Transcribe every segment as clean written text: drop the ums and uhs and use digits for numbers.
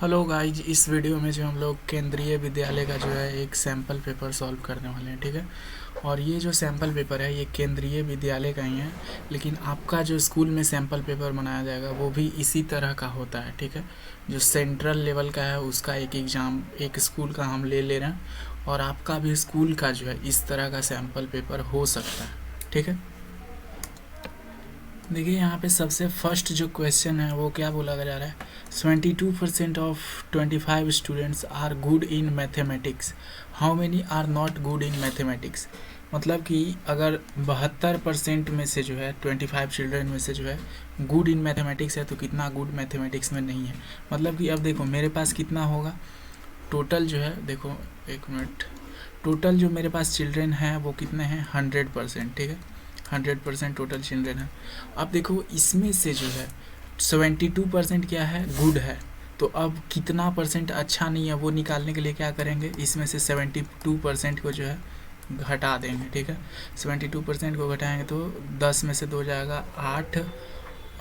Hello guys, इस video में जो हम लोग केंद्रीय विद्यालय का जो है एक सैम्पल पेपर सॉल्व करने वाले हैं। ठीक है, और ये जो सैम्पल पेपर है ये केंद्रीय विद्यालय का ही है, लेकिन आपका जो स्कूल में सैम्पल पेपर बनाया जाएगा वो भी इसी तरह का होता है। ठीक है, जो सेंट्रल लेवल का है उसका एक एग्ज़ाम एक स्कूल का हम ले रहे हैं, और आपका भी स्कूल का जो है इस तरह का सैम्पल पेपर हो सकता है। ठीक है, देखिए यहाँ पे सबसे फर्स्ट जो क्वेश्चन है वो क्या बोला जा रहा है, 72% of 25 students are good in mathematics, how many are not good in mathematics. मतलब कि अगर 72% में से जो है 25 चिल्ड्रन में से जो है गुड इन मैथमेटिक्स है तो कितना गुड मैथमेटिक्स में नहीं है। मतलब कि अब देखो मेरे पास कितना होगा टोटल जो है, देखो एक मिनट, टोटल जो मेरे पास चिल्ड्रन हैं वो कितने हैं 100%। ठीक है, 100% टोटल चिल्ड्रन है। अब देखो इसमें से जो है 72% क्या है, गुड है, तो अब कितना परसेंट अच्छा नहीं है वो निकालने के लिए क्या करेंगे, इसमें से 72% को जो है घटा देंगे। ठीक है, 72% को घटाएंगे तो 10 में से 2 जाएगा 8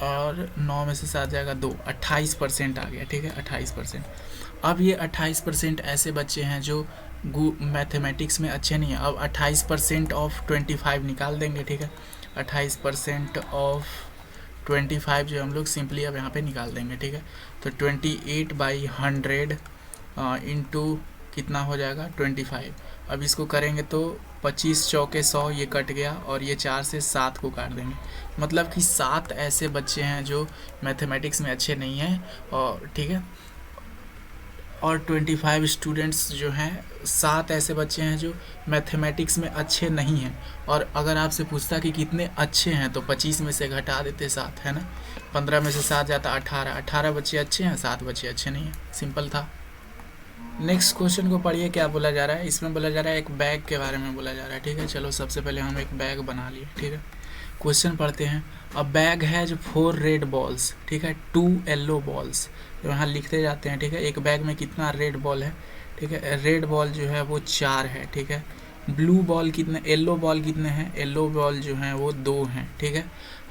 और 9 में से 7 जाएगा 2, 28% आ गया। ठीक है, 28%। अब ये 28% ऐसे बच्चे हैं जो मैथमेटिक्स में अच्छे नहीं हैं। अब 28% ऑफ 25 निकाल देंगे। ठीक है, 28% ऑफ 25 जो हम लोग सिंपली अब यहाँ पे निकाल देंगे। ठीक है, तो 28/100 इंटू कितना हो जाएगा 25। अब इसको करेंगे तो 25 चौके 100, ये कट गया, और ये 4 से 7 को काट देंगे। मतलब कि 7 ऐसे बच्चे हैं जो मैथमेटिक्स में अच्छे नहीं हैं। और ठीक है, और 25 स्टूडेंट्स जो हैं, 7 ऐसे बच्चे हैं जो मैथमेटिक्स में अच्छे नहीं हैं। और अगर आपसे पूछता कि कितने अच्छे हैं तो 25 में से घटा देते 7, है ना, 15 में से 7 जाता 18, 18 बच्चे अच्छे हैं, 7 बच्चे अच्छे नहीं हैं। सिंपल था। नेक्स्ट क्वेश्चन को पढ़िए, क्या बोला जा रहा है। इसमें बोला जा रहा है एक बैग के बारे में बोला जा रहा है। ठीक है, चलो सबसे पहले हम एक बैग बना लिए। ठीक है, क्वेश्चन पढ़ते हैं। अ बैग हैज 4 रेड बॉल्स, ठीक है, 2 येलो बॉल्स। तो यहाँ लिखते जाते हैं। ठीक है, एक बैग में कितना रेड बॉल है। ठीक है, रेड बॉल जो है वो 4 है। ठीक है, ब्लू बॉल कितने, येलो बॉल कितने हैं, येलो बॉल जो हैं वो 2 हैं। ठीक है,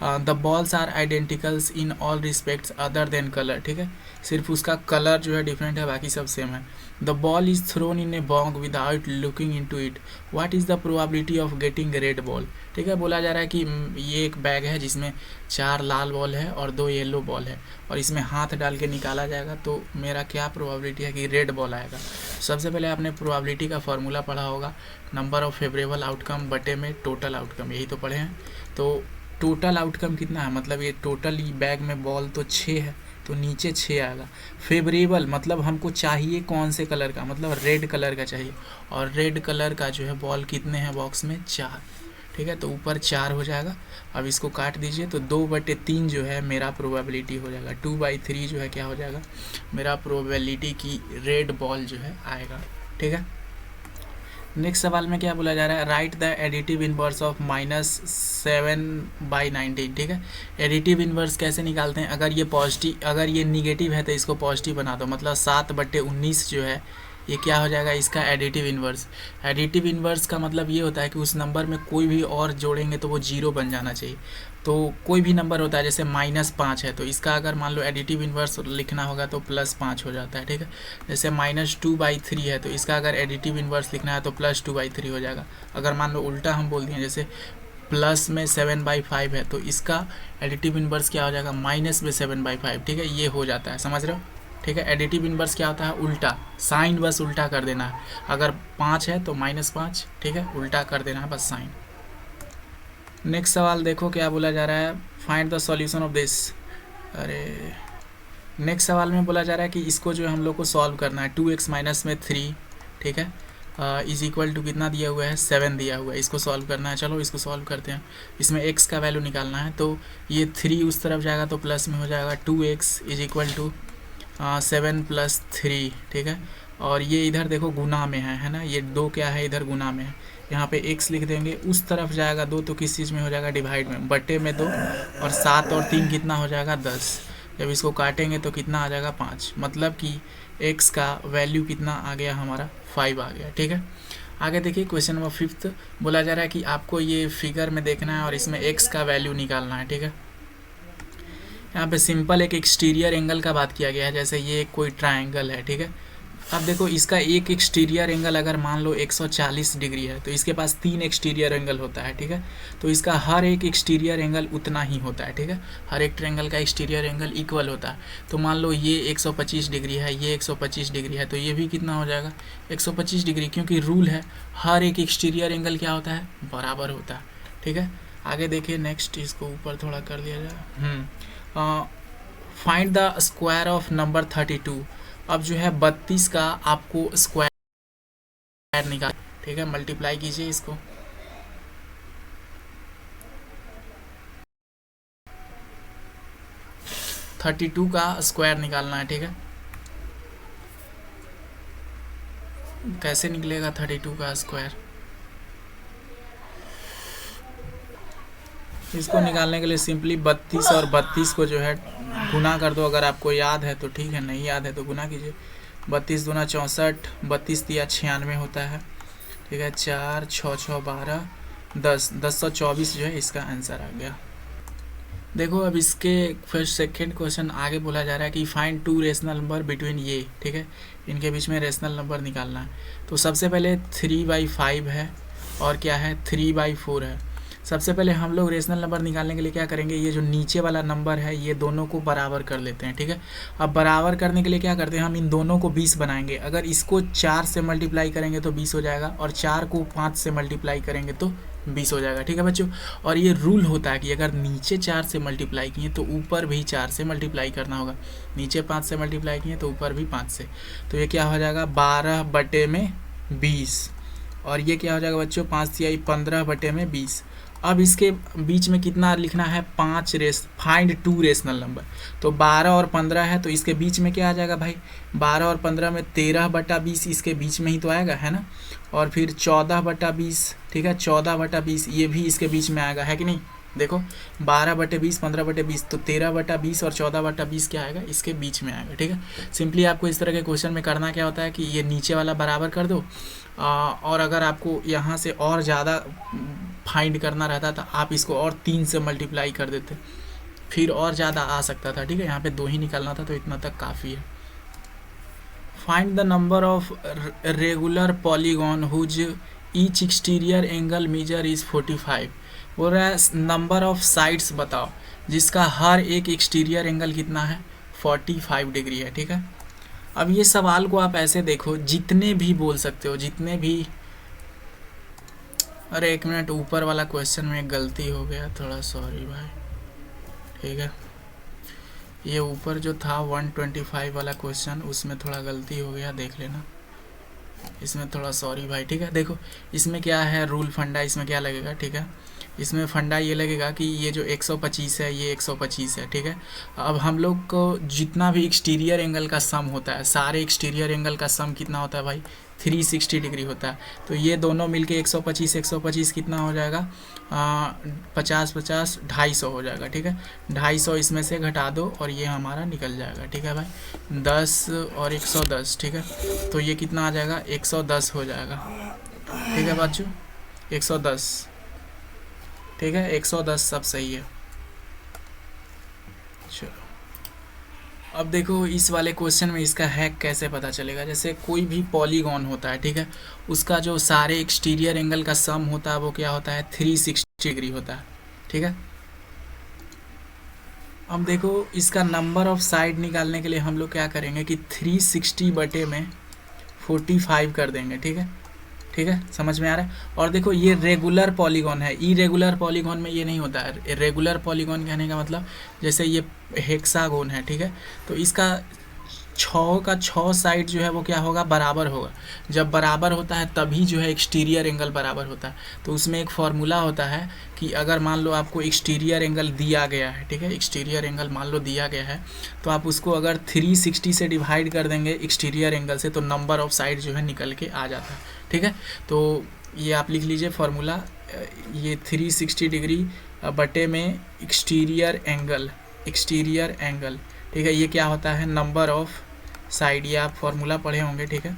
the balls are identicals in all respects other than colour. ठीक है, सिर्फ उसका कलर जो है डिफरेंट है, बाकी सब सेम है। The ball is thrown in a bag without looking into it, what is the probability of getting red ball. ठीक है, बोला जा रहा है कि ये एक बैग है जिसमें 4 लाल बॉल है और 2 येलो बॉल है, और इसमें हाथ डाल के निकाला जाएगा तो मेरा क्या प्रोबेबिलिटी है कि रेड बॉल आएगा। सबसे पहले आपने प्रोबेबिलिटी का फॉर्मूला पढ़ा होगा, नंबर ऑफ फेवरेबल आउटकम बटे में टोटल आउटकम, यही तो पढ़े हैं। तो टोटल आउटकम कितना है, मतलब ये टोटल बैग में बॉल तो 6 है तो नीचे 6 आएगा। फेवरेबल मतलब हमको चाहिए कौन से कलर का, मतलब रेड कलर का चाहिए, और रेड कलर का जो है बॉल कितने हैं बॉक्स में 4। ठीक है, तो ऊपर 4 हो जाएगा। अब इसको काट दीजिए तो 2/3 जो है मेरा प्रोबेबिलिटी हो जाएगा। 2/3 जो है क्या हो जाएगा, मेरा प्रोबेबिलिटी की रेड बॉल जो है आएगा। ठीक है, नेक्स्ट सवाल में क्या बोला जा रहा है, right the additive inverse of -7/19। ठीक है, एडिटिव इनवर्स कैसे निकालते हैं, अगर ये पॉजिटिव, अगर ये निगेटिव है तो इसको पॉजिटिव बना दो, मतलब 7/19 जो है ये क्या हो जाएगा, इसका एडिटिव इन्वर्स। एडिटिव इन्वर्स का मतलब ये होता है कि उस नंबर में कोई भी और जोड़ेंगे तो वो 0 बन जाना चाहिए। तो कोई भी नंबर होता है, जैसे -5 है तो इसका अगर मान लो एडिटिव इन्वर्स लिखना होगा तो +5 हो जाता है। ठीक है, जैसे -2/3 है तो इसका अगर एडिटिव इन्वर्स लिखना है तो +2/3 हो जाएगा। अगर मान लो उल्टा हम बोल दिए, जैसे प्लस में 7/5 है तो इसका एडिटिव इन्वर्स क्या हो जाएगा, माइनस में 7/5। ठीक है, ये हो जाता है, समझ रहे हो। ठीक है, एडिटिव इन्वर्स क्या होता है, उल्टा, साइन बस उल्टा कर देना है। अगर 5 है तो -5। ठीक है, उल्टा कर देना है बस साइन। नेक्स्ट सवाल देखो क्या बोला जा रहा है, find the solution of this. अरे, नेक्स्ट सवाल में बोला जा रहा है कि इसको जो हम लोग को सॉल्व करना है, 2x माइनस में 3, ठीक है, इज इक्वल टू कितना दिया हुआ है, 7 दिया हुआ है, इसको सॉल्व करना है। चलो इसको सॉल्व करते हैं। इसमें x का वैल्यू निकालना है, तो ये 3 उस तरफ जाएगा तो प्लस में हो जाएगा, 2x इज इक्वल टू 7 + 3। ठीक है, और ये इधर देखो गुना में है ना, ये 2 क्या है इधर गुना में है, यहाँ पे x लिख देंगे, उस तरफ जाएगा 2 तो किस चीज़ में हो जाएगा, डिवाइड में, बटे में 2, और 7 और 3 कितना हो जाएगा 10। जब इसको काटेंगे तो कितना आ जाएगा 5, मतलब कि x का वैल्यू कितना आ गया हमारा 5 आ गया। ठीक है, आगे देखिए क्वेश्चन नंबर 5 बोला जा रहा है कि आपको ये फिगर में देखना है और इसमें x का वैल्यू निकालना है। ठीक है, यहाँ पे सिंपल एक एक्सटीरियर एंगल का बात किया गया है, जैसे ये एक कोई ट्रायंगल है, ठीक है। अब देखो इसका एक एक्सटीरियर एंगल अगर मान लो 140 डिग्री है तो इसके पास 3 एक्सटीरियर एंगल होता है, ठीक है। तो इसका हर एक एक्सटीरियर एंगल उतना ही होता है, ठीक है। हर एक ट्रायंगल का एक्सटीरियर एंगल इक्वल होता है। तो मान लो ये 125 डिग्री है, ये 125 डिग्री है, तो ये भी कितना हो जाएगा 125 डिग्री, क्योंकि रूल है हर एक एक्सटीरियर एंगल क्या होता है, बराबर होता है, ठीक है। आगे देखिए नेक्स्ट, इसको ऊपर थोड़ा कर दिया जाए। Find the square of number 32। अब जो है 32 का आपको स्क्वायर निकाल, ठीक है, मल्टीप्लाई कीजिए इसको। थर्टी टू का स्क्वायर निकालना है, ठीक है। कैसे निकलेगा 32 का स्क्वायर? इसको निकालने के लिए सिंपली 32 और 32 को जो है गुना कर दो। अगर आपको याद है तो ठीक है, नहीं याद है तो गुना कीजिए। 32 दूना 64, 32 दिया 96 होता है, ठीक है। 4 6 6 12 10, 1024 जो है इसका आंसर आ गया। देखो अब इसके फर्स्ट सेकेंड क्वेश्चन आगे बोला जा रहा है कि फाइंड 2 रेशनल नंबर बिटवीन ये, ठीक है, इनके बीच में रेशनल नंबर निकालना है। तो सबसे पहले 3/5 है और क्या है 3/4 है। सबसे पहले हम लोग रेशनल नंबर निकालने के लिए क्या करेंगे, ये जो नीचे वाला नंबर है ये दोनों को बराबर कर लेते हैं, ठीक है। अब बराबर करने के लिए क्या करते हैं, हम इन दोनों को 20 बनाएंगे। अगर इसको 4 से मल्टीप्लाई करेंगे तो 20 हो जाएगा, और 4 को 5 से मल्टीप्लाई करेंगे तो 20 हो जाएगा, ठीक है बच्चों। और ये रूल होता है कि अगर नीचे 4 से मल्टीप्लाई किए तो ऊपर भी 4 से मल्टीप्लाई करना होगा। नीचे 5 से मल्टीप्लाई किए तो ऊपर भी 5 से। तो ये क्या हो जाएगा 12/20, और ये क्या हो जाएगा बच्चों 5 या 15/20। अब इसके बीच में कितना लिखना है, 5 फाइंड 2 रेशनल नंबर। तो 12 और 15 है तो इसके बीच में क्या आ जाएगा भाई, 12 और 15 में 13/20 इसके बीच में ही तो आएगा, है ना। और फिर 14/20, ठीक है, 14/20 ये भी इसके बीच में आएगा, है कि नहीं। देखो 12/20, 15/20, तो 13/20 और 14/20 क्या आएगा, इसके बीच में आएगा, ठीक है। सिंपली आपको इस तरह के क्वेश्चन में करना क्या होता है कि ये नीचे वाला बराबर कर दो, और अगर आपको यहाँ से और ज़्यादा फाइंड करना रहता तो आप इसको और 3 से मल्टीप्लाई कर देते, फिर और ज़्यादा आ सकता था, ठीक है। यहाँ पे 2 ही निकालना था तो इतना तक काफ़ी है। Find the number of regular polygon whose each exterior angle measure is 45। बोल रहा है नंबर ऑफ साइड्स बताओ जिसका हर एक एक्सटीरियर एंगल कितना है, 45 डिग्री है, ठीक है। अब ये सवाल को आप ऐसे देखो, जितने भी बोल सकते हो, जितने भी, अरे एक मिनट, ऊपर वाला क्वेश्चन में गलती हो गया थोड़ा, सॉरी भाई, ठीक है। ये ऊपर जो था 125 वाला क्वेश्चन उसमें थोड़ा गलती हो गया, देख लेना इसमें थोड़ा, सॉरी भाई, ठीक है। देखो इसमें क्या है रूल फंडा, इसमें क्या लगेगा, ठीक है। इसमें फंडा ये लगेगा कि ये जो 125 है ये 125 है, ठीक है। अब हम लोग को जितना भी एक्सटीरियर एंगल का सम होता है, सारे एक्सटीरियर एंगल का सम कितना होता है भाई, 360 डिग्री होता है। तो ये दोनों मिलके 125 कितना हो जाएगा, 50 250 हो जाएगा, ठीक है। 250 इसमें से घटा दो और ये हमारा निकल जाएगा, ठीक है भाई। 10 और 110, ठीक है। तो ये कितना आ जाएगा 110 हो जाएगा, ठीक है बच्चों, 110, ठीक है। 110 सब सही है। चलो अब देखो इस वाले क्वेश्चन में इसका हैक कैसे पता चलेगा। जैसे कोई भी पॉलीगॉन होता है, ठीक है, उसका जो सारे एक्सटीरियर एंगल का सम होता है वो क्या होता है 360 डिग्री होता है, ठीक है। अब देखो इसका नंबर ऑफ साइड निकालने के लिए हम लोग क्या करेंगे कि 360/45 कर देंगे, ठीक है, ठीक है, समझ में आ रहा है। और देखो ये रेगुलर पॉलीगॉन है, इरेगुलर पॉलीगॉन में ये नहीं होता है। रेगुलर पॉलीगॉन कहने का मतलब जैसे ये हेक्सागोन है, ठीक है, तो इसका 6 का 6 साइड जो है वो क्या होगा, बराबर होगा। जब बराबर होता है तभी जो है एक्सटीरियर एंगल बराबर होता है। तो उसमें एक फार्मूला होता है कि अगर मान लो आपको एक्सटीरियर एंगल दिया गया है, ठीक है, एक्सटीरियर एंगल मान लो दिया गया है, तो आप उसको अगर 360 से डिवाइड कर देंगे एक्सटीरियर एंगल से, तो नंबर ऑफ साइड जो है निकल के आ जाता है, ठीक है। तो ये आप लिख लीजिए फार्मूला, ये 360 डिग्री बटे में एक्सटीरियर एंगल, ठीक है, ये क्या होता है नंबर ऑफ साइड। ये आप फार्मूला पढ़े होंगे, ठीक है,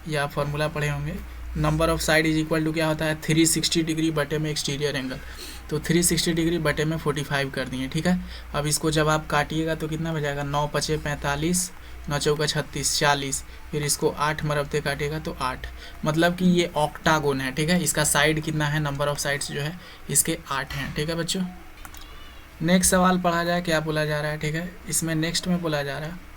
ये आप फार्मूला पढ़े होंगे। Number of side is equal to क्या होता है 360 डिग्री बटे में एक्सटीरियर एंगल। तो 360 डिग्री बटे में 45 कर दिए, ठीक है। अब इसको जब आप काटिएगा तो कितना बजाएगा, 9 पचे 45, 9 चौका 36, 40, फिर इसको 8 मरबते काटिएगा तो 8, मतलब कि ये ऑक्टागोन है, ठीक है। इसका साइड कितना है, नंबर ऑफ साइड्स जो है इसके 8 हैं, ठीक है बच्चों। नेक्स्ट सवाल पढ़ा जाए, क्या बोला जा रहा है, ठीक है। इसमें नेक्स्ट में बोला जा रहा है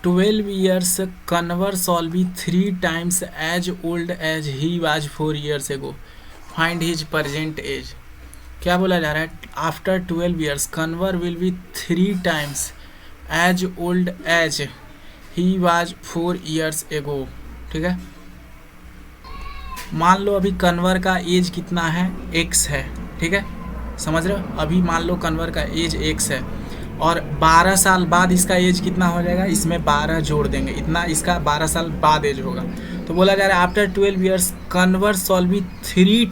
12 years Kanwar Solvi 3 times as old as he was 4 years ago. Find his present age. क्या बोला जा रहा है, after 12 years Kanwar will be 3 times as old as he was 4 years ago, ठीक है। मान लो अभी कन्वर का एज कितना है, x है, ठीक है, समझ रहे हो। अभी मान लो कन्वर का एज x है और 12 साल बाद इसका एज कितना हो जाएगा, इसमें 12 जोड़ देंगे, इतना इसका 12 साल बाद एज होगा। तो बोला जा रहा है आफ्टर 12 years कन्वर सॉल्वी 3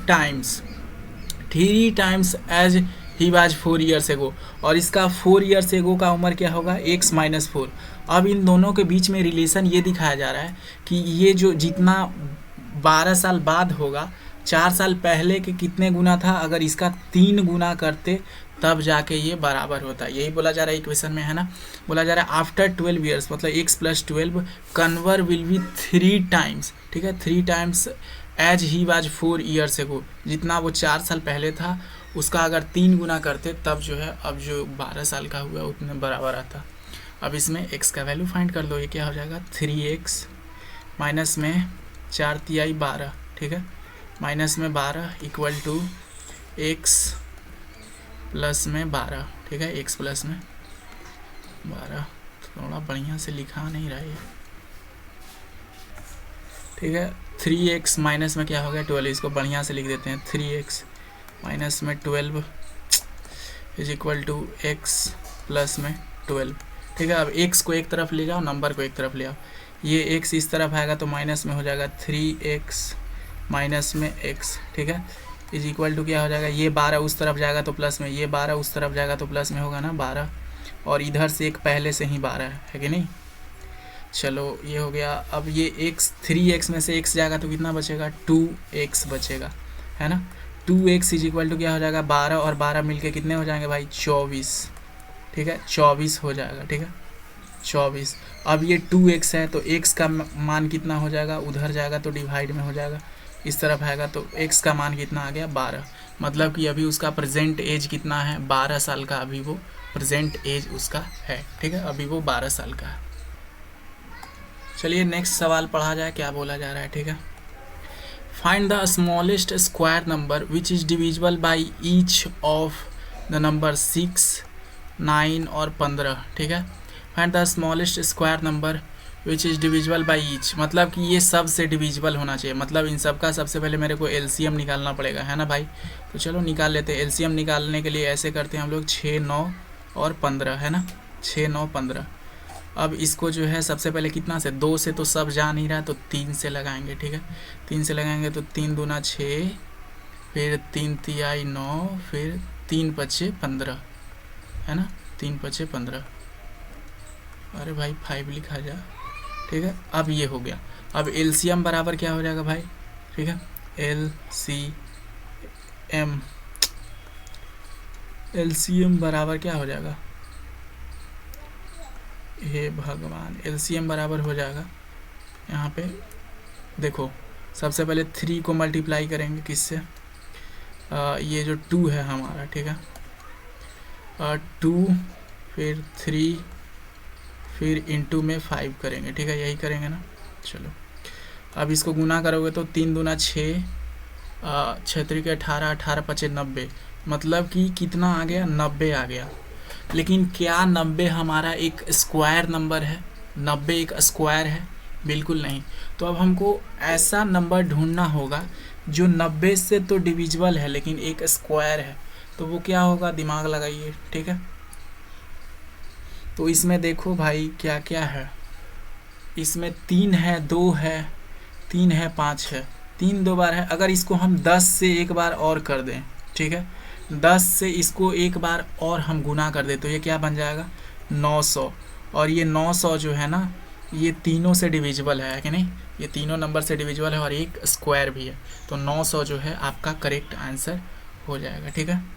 times age he was 4 years ago, और इसका 4 years ago का उम्र क्या होगा, x - 4। अब इन दोनों के बीच में रिलेशन ये दिखाया जा रहा है कि ये जो जितना 12 साल बाद होगा, 4 साल पहले के कितने गुना था, अगर इसका 3 गुना करते तब जाके ये बराबर होता है। यही बोला जा रहा है इक्वेशन में, है ना। बोला जा रहा है आफ्टर 12 years मतलब x + 12 कन्वर विल बी 3 times, ठीक है, 3 times age he was 4 years ago, जितना वो 4 साल पहले था उसका अगर 3 गुना करते तब जो है अब जो 12 साल का हुआ उतने बराबर आता। अब इसमें x का वैल्यू फाइंड कर लो, ये क्या हो जाएगा, 3x माइनस में 4 तिहाई 12, ठीक है, माइनस में 12 इक्वल टू x प्लस में 12, ठीक है, x प्लस में 12। थोड़ा बढ़िया से लिखा नहीं रहा है, ठीक है। 3x माइनस में क्या हो गया, 12, इसको बढ़िया से लिख देते हैं, 3x माइनस में 12 is equal to x plus में 12, ठीक है। अब x को एक तरफ ले जाओ, नंबर को एक तरफ ले आओ, ये x इस तरफ आएगा तो माइनस में हो जाएगा 3x माइनस में x, ठीक है, इज इक्वल टू क्या हो जाएगा, ये 12 उस तरफ जाएगा तो प्लस में, ये 12 उस तरफ जाएगा तो प्लस में होगा ना 12, और इधर से एक पहले से ही 12 है कि नहीं। चलो ये हो गया। अब ये x 3x में से x जाएगा तो कितना बचेगा, 2x बचेगा, है ना। 2x इज इक्वल टू क्या हो जाएगा, 12 और 12 मिलके कितने हो जाएंगे भाई, 24, ठीक है, 24 हो जाएगा, ठीक है, 24। अब ये 2x है तो x का मान कितना हो जाएगा, उधर जाएगा तो डिवाइड में हो जाएगा, इस तरफ आएगा तो x का मान कितना आ गया, 12, मतलब कि अभी उसका प्रेजेंट एज कितना है, 12 साल का अभी वो प्रेजेंट एज उसका है, ठीक है, अभी वो 12 साल का है। चलिए नेक्स्ट सवाल पढ़ा जाए, क्या बोला जा रहा है, ठीक है। Find the smallest square number which is divisible by each of the number 6, 9 और 15, ठीक है। Find the smallest square number which is divisible by each, मतलब कि ये सब से डिविजिबल होना चाहिए, मतलब इन सब का सबसे पहले मेरे को एलसीएम निकालना पड़ेगा, है ना भाई। तो चलो निकाल लेते हैं। एलसीएम निकालने के लिए ऐसे करते हैं हम लोग, 6, 9 और 15, है ना, 6, 9, 15। अब इसको जो है सबसे पहले कितना से, 2 से तो सब जा नहीं रहा, तो 3 से लगाएंगे, ठीक है। 3 से लगाएंगे तो 3 दूना 6, फिर 3 तिहाई 9, फिर 3 पचे 15, है ना, 3 पचे 15। अरे भाई 5 लिखा जा, ठीक है। अब ये हो गया। अब एलसीएम बराबर क्या हो जाएगा भाई, ठीक है, एलसीएम बराबर क्या हो जाएगा, हे भगवान, एलसीएम बराबर हो जाएगा, यहाँ पे देखो सबसे पहले 3 को मल्टीप्लाई करेंगे किससे, ये जो 2 है हमारा, ठीक है, 2 फिर 3 फिर इंटू में 5 करेंगे, ठीक है, यही करेंगे ना। चलो अब इसको गुना करोगे तो 3 दूना 6, 6 त्रिक 18, 18 पचे 90, मतलब कि कितना आ गया, 90 आ गया। लेकिन क्या 90 हमारा एक स्क्वायर नंबर है, 90 एक स्क्वायर है, बिल्कुल नहीं। तो अब हमको ऐसा नंबर ढूंढना होगा जो 90 से तो डिविजिबल है लेकिन एक स्क्वायर है, तो वो क्या होगा, दिमाग लगाइए, ठीक है। तो इसमें देखो भाई क्या क्या है, इसमें 3 है, 2 है, 3 है, 5 है, 3 2 बार है। अगर इसको हम 10 से एक बार और कर दें, ठीक है, 10 से इसको एक बार और हम गुना कर दें तो ये क्या बन जाएगा, 900। और ये 900 जो है ना, ये तीनों से डिविजिबल है कि नहीं, ये तीनों नंबर से डिविजिबल है और एक स्क्वायर भी है, तो 900 जो है आपका करेक्ट आंसर हो जाएगा। ठीक है,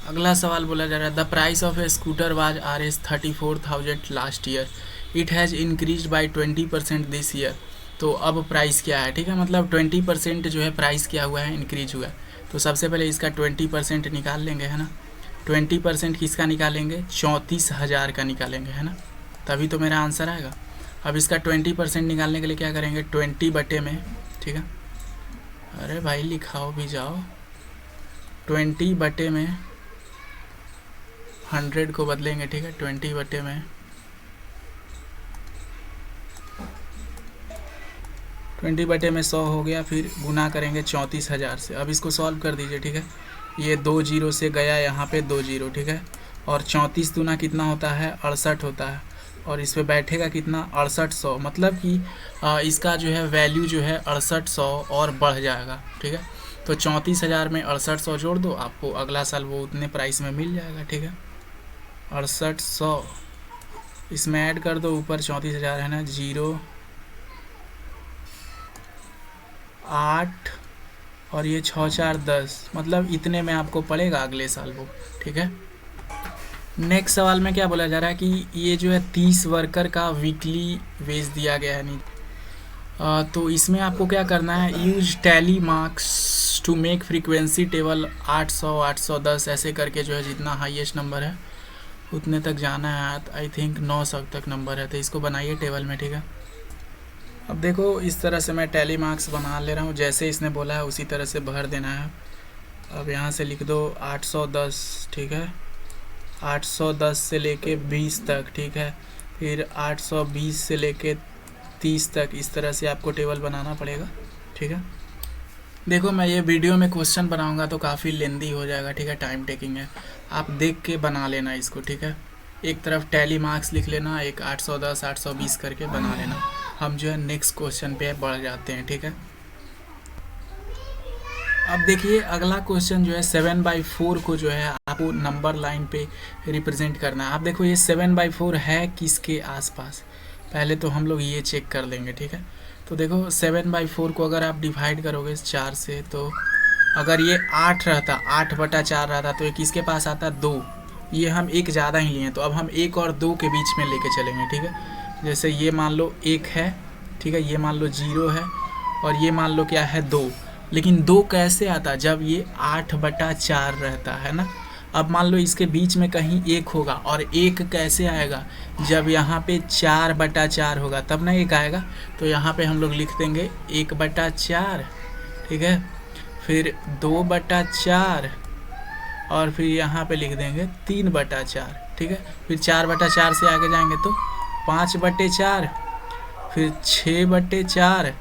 अगला सवाल बोला जा रहा है the price of A scooter was Rs 34,000 last year, it has increase by 20% this year. तो अब प्राइस क्या है, ठीक है, मतलब 20% जो है प्राइस क्या हुआ है, इंक्रीज हुआ है। तो सबसे पहले इसका 20% निकाल लेंगे, है ना। 20% किसका निकालेंगे, 34,000 का निकालेंगे, है ना, तभी तो मेरा आंसर आएगा। अब इसका 20% निकालने के लिए क्या करेंगे, 20 बटे में, ठीक है, अरे भाई लिखाओ भी जाओ, 20 बटे में 100 को बदलेंगे, ठीक है, 20 बटे में 100 हो गया, फिर गुना करेंगे 34,000 से। अब इसको सॉल्व कर दीजिए, ठीक है, ये 2 जीरो से गया यहाँ पे 2 जीरो, ठीक है, और 34 दूना कितना होता है, 68 होता है, और इस पे बैठेगा कितना, 6800, मतलब कि इसका जो है वैल्यू जो है 6800 और बढ़ जाएगा। ठीक है, तो 34,000 में 6800 जोड़ दो, आपको अगला साल वो उतने प्राइस में मिल जाएगा। ठीक है, 6800 इसमें ऐड कर दो, ऊपर 34,000 है ना, 0 8 और ये 6 4 10, मतलब इतने में आपको पड़ेगा अगले साल वो। ठीक है, नेक्स्ट सवाल में क्या बोला जा रहा है कि ये जो है 30 वर्कर का वीकली वेज दिया गया है, नहीं तो इसमें आपको क्या करना है, use tally marks to make frequency table 800 810 ऐसे करके जो है जितना हाईएस्ट नंबर है उतने तक जाना है। आई थिंक 900 तक नंबर है, तो इसको बनाइए टेबल में। ठीक है, अब देखो इस तरह से मैं टैली मार्क्स बना ले रहा हूँ, जैसे इसने बोला है उसी तरह से भर देना है। अब यहाँ से लिख दो 810, ठीक है, 810 से लेके 20 तक, ठीक है, फिर 820 से लेके 30 तक, इस तरह से आपको टेबल बनाना पड़ेगा। ठीक है, देखो मैं ये वीडियो में क्वेश्चन बनाऊंगा तो काफ़ी लेंदी हो जाएगा, ठीक है, टाइम टेकिंग है, आप देख के बना लेना इसको। ठीक है, एक तरफ टैली मार्क्स लिख लेना, एक 810 820 करके बना लेना। हम जो है नेक्स्ट क्वेश्चन पे बढ़ जाते हैं। ठीक है, अब देखिए अगला क्वेश्चन जो है 7/4 को जो है आपको नंबर लाइन पे रिप्रेजेंट करना है। आप देखो ये 7/4 है किसके आसपास, पहले तो हम लोग ये चेक कर लेंगे। ठीक है, तो देखो 7/4 को अगर आप डिवाइड करोगे 4 से, तो अगर ये 8 रहता, 8/4 रहता, तो ये किसके पास आता, 2। ये हम एक ज़्यादा ही लिए, तो अब हम 1 और 2 के बीच में लेके चलेंगे। ठीक है, जैसे ये मान लो 1 है, ठीक है, ये मान लो 0 है, और ये मान लो क्या है, 2। लेकिन 2 कैसे आता, जब ये 8/4 रहता है ना। अब मान लो इसके बीच में कहीं 1 होगा, और 1 कैसे आएगा, जब यहाँ पे 4/4 होगा तब ना 1 आएगा। तो यहाँ पे हम लोग लिख देंगे 1/4, ठीक है, फिर 2/4, और फिर यहाँ पे लिख देंगे 3/4। ठीक है, फिर 4/4 से आगे जाएंगे तो 5/4, फिर 6/4,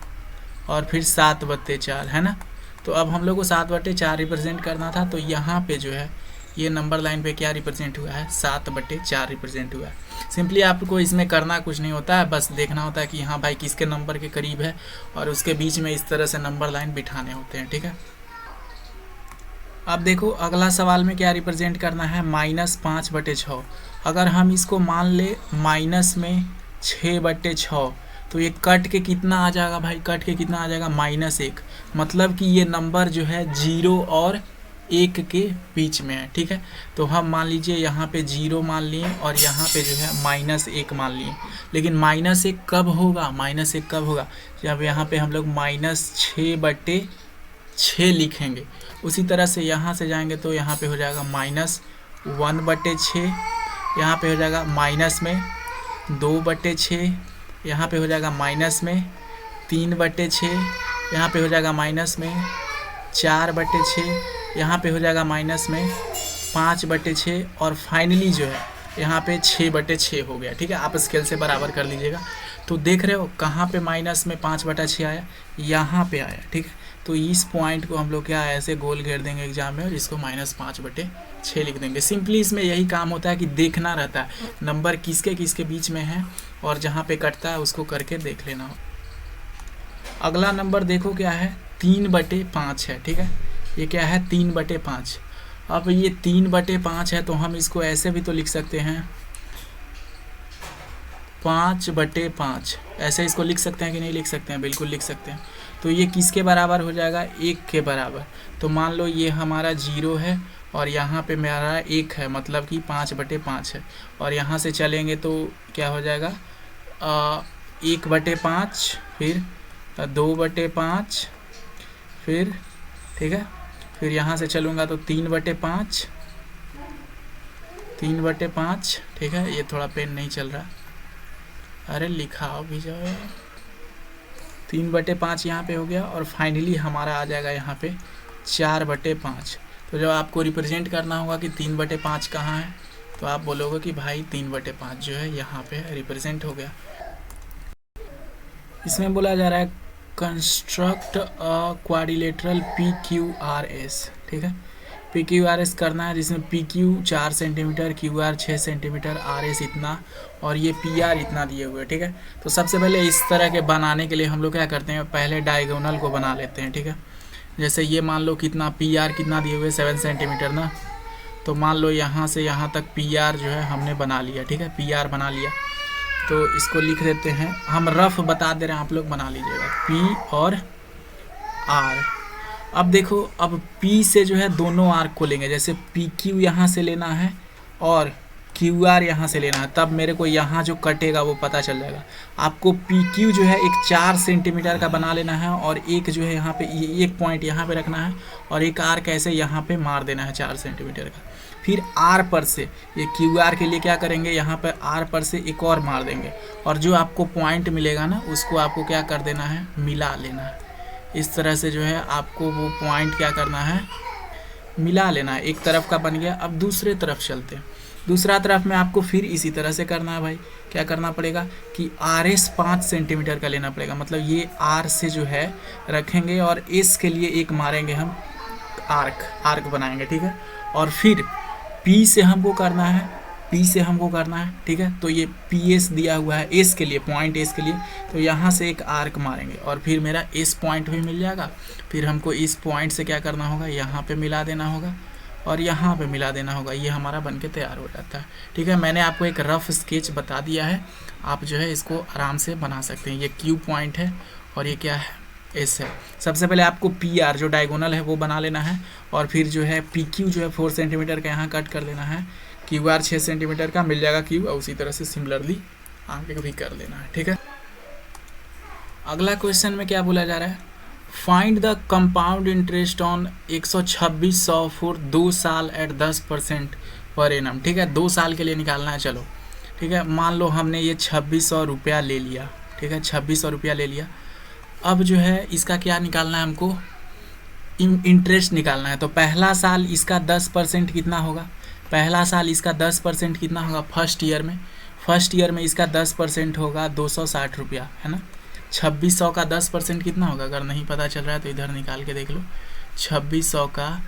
और फिर 7/4, है ना। तो अब हम लोग को 7/4 रिप्रेजेंट करना था, तो यहाँ पे जो है ये नंबर लाइन पे क्या रिप्रेजेंट हुआ है, 7/4 रिप्रेजेंट हुआ है। सिंपली आपको इसमें करना कुछ नहीं होता है, बस देखना होता है कि हाँ भाई किसके नंबर के करीब है, और उसके बीच में इस तरह से नंबर लाइन बिठाने होते हैं। ठीक है, अब देखो अगला सवाल में क्या रिप्रेजेंट करना है, -5/6। अगर हम इसको मान ले माइनस में 6/6, तो ये कट के कितना आ जाएगा भाई, कट के कितना आ जाएगा, -1। मतलब कि ये नंबर जो है 0 और 1 के बीच में है। ठीक है, तो हम मान लीजिए यहाँ पे 0 मान लिए, और यहाँ पे जो है -1 मान लिए। लेकिन -1 कब होगा, -1 कब होगा, जब यहाँ पे हम लोग -6/6 लिखेंगे। उसी तरह से यहाँ से जाएंगे तो यहाँ पे हो जाएगा -1/6, यहाँ पे हो जाएगा माइनस में 2/6, यहाँ पे हो जाएगा माइनस में 3/6, यहाँ पे हो जाएगा माइनस में 4/6, यहाँ पे हो जाएगा माइनस में 5/6, और फाइनली जो है यहाँ पे 6/6 हो गया। ठीक है, आप स्केल से बराबर कर लीजिएगा। तो देख रहे हो कहाँ पे माइनस में 5/6 आया, यहाँ पे आया। ठीक है, तो इस पॉइंट को हम लोग क्या ऐसे गोल घेर देंगे एग्जाम में, और इसको -5/6 लिख देंगे। सिंपली इसमें यही काम होता है कि देखना रहता है नंबर किसके किसके बीच में है, और जहाँ पे कटता है उसको करके देख लेना। अगला नंबर देखो क्या है, 3/5 है। ठीक है, ये क्या है, 3/5। अब ये 3/5 है, तो हम इसको ऐसे भी तो लिख सकते हैं, 5/5, ऐसे इसको लिख सकते हैं कि नहीं लिख सकते हैं? बिल्कुल लिख सकते हैं। तो ये किसके बराबर हो जाएगा? 1 के बराबर। तो मान लो ये हमारा 0 है और यहाँ पे मेरा 1 है, मतलब कि 5/5 है। और यहाँ से चलेंगे तो क्या हो जाएगा? 1/5, फिर 2/5, फिर ठीक है, फिर यहाँ से चलूँगा तो 3/5, 3/5, ठीक है। ये थोड़ा पेन नहीं चल रहा, अरे लिखा भी जाओ यार। 3/5 यहाँ पे हो गया और फाइनली हमारा आ जाएगा यहाँ पे 4/5। तो जब आपको रिप्रेजेंट करना होगा कि 3/5 कहाँ है, तो आप बोलोगे कि भाई 3/5 जो है यहाँ पे रिप्रेजेंट हो गया। इसमें बोला जा रहा है कंस्ट्रक्ट अ क्वाड्रिलेटरल PQRS, ठीक है। PQRS करना है, जिसमें PQ 4 centimetre, QR 6 centimetre, RS इतना और ये PR इतना दिए हुए, ठीक है। तो सबसे पहले इस तरह के बनाने के लिए हम लोग क्या करते हैं, पहले डायगोनल को बना लेते हैं, ठीक है। जैसे ये मान लो कितना PR कितना दिए हुए 7 सेंटीमीटर ना, तो मान लो यहाँ से यहाँ तक PR जो है हमने बना लिया, ठीक है। PR बना लिया तो इसको लिख देते हैं, हम रफ बता दे रहे हैं, आप लोग बना लीजिएगा P और R। अब देखो, अब P से जो है दोनों आर्क को लेंगे, जैसे PQ यहाँ से लेना है और QR यहाँ से लेना है, तब मेरे को यहाँ जो कटेगा वो पता चल जाएगा। आपको PQ जो है एक 4 सेंटीमीटर का बना लेना है और एक जो है यहाँ पे एक पॉइंट यहाँ पे रखना है और एक आर्क ऐसे यहाँ पे मार देना है 4 सेंटीमीटर का। फिर R पर से ये QR के लिए क्या करेंगे, यहाँ पर R पर से एक और मार देंगे और जो आपको पॉइंट मिलेगा ना उसको आपको क्या कर देना है, मिला लेना है। इस तरह से जो है आपको वो पॉइंट क्या करना है, मिला लेना है। एक तरफ का बन गया। अब दूसरे तरफ चलते हैं। दूसरा तरफ में आपको फिर इसी तरह से करना है भाई। क्या करना पड़ेगा कि RS 5 सेंटीमीटर का लेना पड़ेगा, मतलब ये R से जो है रखेंगे और S के लिए एक मारेंगे हम, आर्क बनाएंगे, ठीक है। और फिर P से हमको करना है, ठीक है। तो ये PS दिया हुआ है S के लिए, पॉइंट S के लिए, तो यहाँ से एक आर्क मारेंगे और फिर मेरा S पॉइंट भी मिल जाएगा। फिर हमको इस पॉइंट से क्या करना होगा, यहाँ पे मिला देना होगा और यहाँ पे मिला देना होगा। ये हमारा बनके तैयार हो जाता है, ठीक है। मैंने आपको एक रफ स्केच बता दिया है, आप जो है इसको आराम से बना सकते हैं। ये Q पॉइंट है और ये क्या है, S है। सबसे पहले आपको PR जो डायगोनल है वो बना लेना है और फिर जो है PQ जो है 4 सेंटीमीटर का यहाँ कट कर लेना है, QR 6 सेंटीमीटर का मिल जाएगा Q, और उसी तरह से सिमिलरली आगे भी कर लेना है, ठीक है। अगला क्वेश्चन में क्या बोला जा रहा है, find the compound interest on 12600 for 2 साल एट 10% पर एनम, ठीक है। 2 साल के लिए निकालना है, चलो ठीक है। मान लो हमने ये 2600 रुपया ले लिया, ठीक है, 2600 रुपया ले लिया। अब जो है इसका क्या निकालना है, हमको इंटरेस्ट निकालना है। तो पहला साल इसका 10% कितना होगा, पहला साल इसका 10% कितना होगा, फर्स्ट ईयर में इसका 10% होगा 260 रुपया, है ना। 2600 का 10% कितना होगा, अगर नहीं पता चल रहा है तो इधर निकाल के देख लो। 2600 का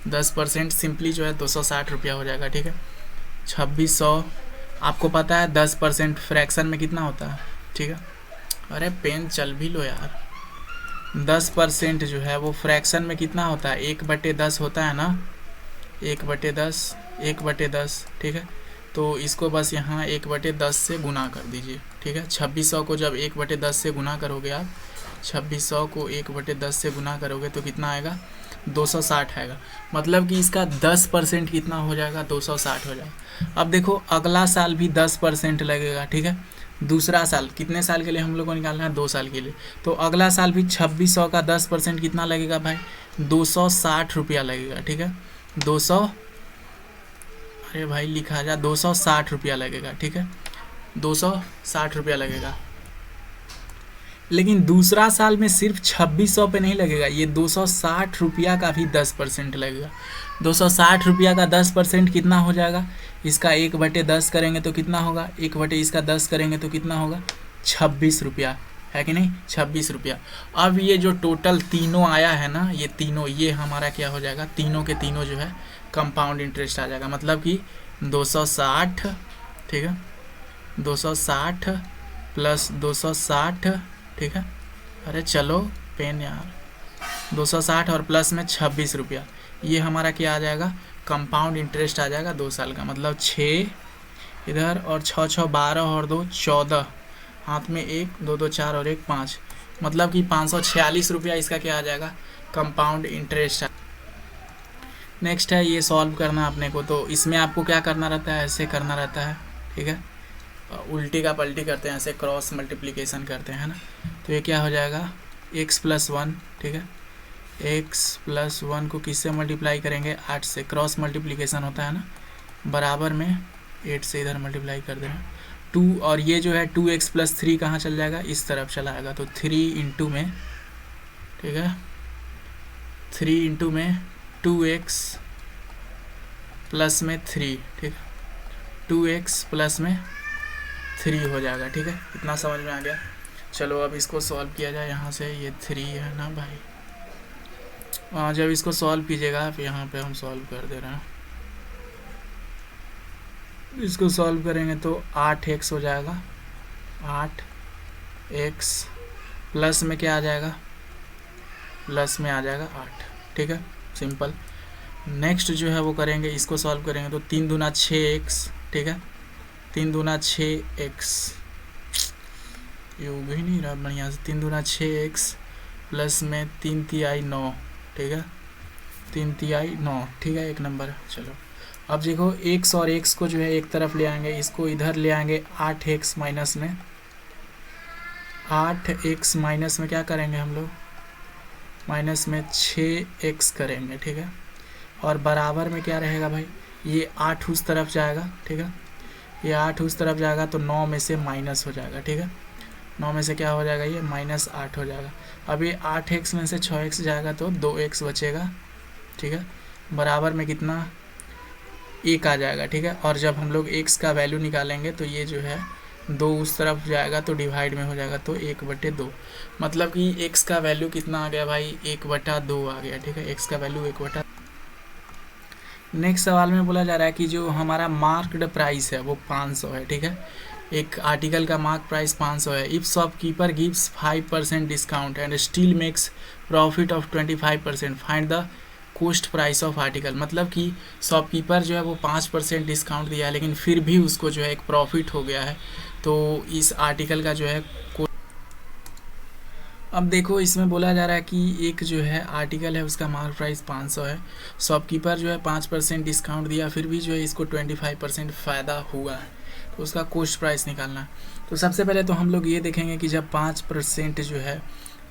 10% सिंपली जो है 260 रुपया हो जाएगा, ठीक है। 2600 आपको पता है 10% फ्रैक्शन में कितना होता है, ठीक है। अरे पेन चल भी लो यार। 10% जो है वो फ्रैक्शन में कितना होता है, 1/10 होता है ना, 1/10, ठीक है। तो इसको बस यहाँ 1/10 से गुना कर दीजिए, ठीक है। 2600 को जब 1/10 से गुना करोगे आप, 2600 को 1/10 से गुना करोगे तो कितना आएगा, 260 आएगा। मतलब कि इसका 10% कितना हो जाएगा, 260 हो जाएगा। अब देखो अगला साल भी 10% लगेगा, ठीक है। दूसरा साल कितने साल के लिए हम लोग को निकालना है, 2 साल के लिए। तो अगला साल भी 2600 का 10% कितना लगेगा भाई, 260 रुपया लगेगा, ठीक है। 200, अरे भाई लिखा जा, 260 रुपया लगेगा, ठीक है, 260 रुपया लगेगा। लेकिन दूसरा साल में सिर्फ 2600 पे नहीं लगेगा, ये 260 रुपया का भी 10% लगेगा। 260 रुपया का 10% कितना हो जाएगा, इसका 1/10 करेंगे तो कितना होगा, 1/10 करेंगे तो कितना होगा, 26 रुपया, है कि नहीं, 26 रुपया। अब ये जो टोटल तीनों आया है ना, ये तीनों, ये हमारा क्या हो जाएगा, तीनों के तीनों जो है कंपाउंड इंटरेस्ट आ जाएगा। मतलब कि 260, ठीक है, 260 प्लस 260, ठीक है। अरे चलो पेन यार, 260 और प्लस में 26 रुपया, ये हमारा क्या आ जाएगा, कंपाउंड इंटरेस्ट आ जाएगा 2 साल का। मतलब 6 इधर, और 6 6 12 और 2 14, हाथ में 1 2 2 4 और 1 5, मतलब कि 546 रुपया इसका क्या आ जाएगा, कंपाउंड इंटरेस्ट। नेक्स्ट है ये सॉल्व करना अपने को। तो इसमें आपको क्या करना रहता है, ऐसे करना रहता है, ठीक है, उल्टी का पलटी करते हैं, ऐसे क्रॉस मल्टीप्लिकेशन करते हैं ना। तो ये क्या हो जाएगा, x+1, ठीक है, x+1 को किससे मल्टीप्लाई करेंगे, 8 से, क्रॉस मल्टीप्लिकेशन होता है ना, बराबर में 8 से इधर मल्टीप्लाई कर देना 2, और ये जो है 2x+3 कहाँ चल जाएगा, इस तरफ चला आएगा, तो 3 इंटू में, ठीक है, 3 इंटू में 2x प्लस में 3, ठीक है, 2x प्लस में 3 हो जाएगा, ठीक है, इतना समझ में आ गया। चलो अब इसको सॉल्व किया जाए। यहाँ से ये 3 है ना भाई, जब इसको सॉल्व कीजिएगा आप, यहाँ पे हम सॉल्व कर दे रहे हैं, इसको सॉल्व करेंगे तो 8x हो जाएगा, 8x प्लस में क्या आ जाएगा, प्लस में आ जाएगा 8, ठीक है, सिंपल। नेक्स्ट जो है वो करेंगे, इसको सॉल्व करेंगे तो 3 दूना 6x, ठीक है, 3 दूना 6x, योग ही नहीं रहा बढ़िया से, 3 दूना 6x प्लस में 3 तिहाई 9, ठीक है, 3 तिहाई 9, ठीक है, 1 नंबर। चलो अब देखो x और x को जो है एक तरफ ले आएंगे, इसको इधर ले आएंगे 8x माइनस में, 8x माइनस में क्या करेंगे हम लोग, माइनस में 6x करेंगे, ठीक है, और बराबर में क्या रहेगा भाई, ये 8 उस तरफ जाएगा, ठीक है, ये 8 उस तरफ जाएगा तो 9 में से माइनस हो जाएगा, ठीक है, 9 में से क्या हो जाएगा, ये -8 हो जाएगा। अब ये 8x में से 6x जाएगा तो 2x बचेगा, ठीक है, बराबर में कितना, 1 आ जाएगा, ठीक है, और जब हम लोग x का वैल्यू निकालेंगे तो ये जो है 2 उस तरफ जाएगा तो डिवाइड में हो जाएगा, तो 1/2, मतलब कि x का वैल्यू कितना आ गया भाई, 1/2 आ गया, ठीक है, x का वैल्यू 1/। नेक्स्ट सवाल में बोला जा रहा है कि जो हमारा मार्क्ड प्राइस है वो 500 है, ठीक है, एक आर्टिकल का मार्क प्राइस 500 है। If shopkeeper gives 5% discount and still makes profit of 25%, find the cost price of article. मतलब कि शॉपकीपर जो है वो 5% डिस्काउंट दिया है, लेकिन फिर भी उसको जो है एक प्रॉफिट हो गया है, तो इस आर्टिकल का जो है अब देखो इसमें बोला जा रहा है कि एक जो है आर्टिकल है उसका मार्क प्राइस 500 है, शॉपकीपर जो है 5% डिस्काउंट दिया, फिर भी जो है इसको 25% फ़ायदा हुआ है, तो उसका कॉस्ट प्राइस निकालना। तो सबसे पहले तो हम लोग ये देखेंगे कि जब 5% जो है